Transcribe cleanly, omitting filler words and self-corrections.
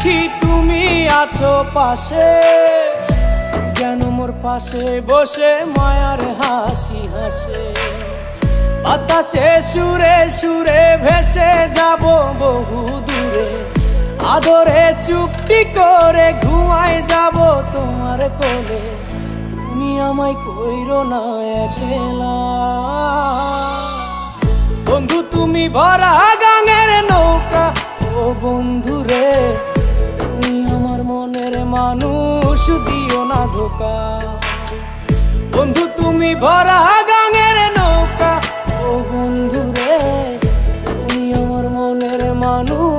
দেখি তুমি আছো পাশে, যেন মোর পাশে বসে মায়ার হাসি হাসে। বাতাসে সুরে সুরে ভেসে যাব বহু দূরে, আদরে চুপটি করে ঘুমায় যাব তোমার কোলে। তুমি আমায় কইরো না একলা বন্ধু, তুমি ভরা গাঙের নৌকা। ও বন্ধু রে, তুমি আমার মনের মানুষ, দিও না ধোকা। বন্ধু তুমি ভরা গাঙের নৌকা। ও বন্ধু রে, তুমি আমার মনের মানুষ,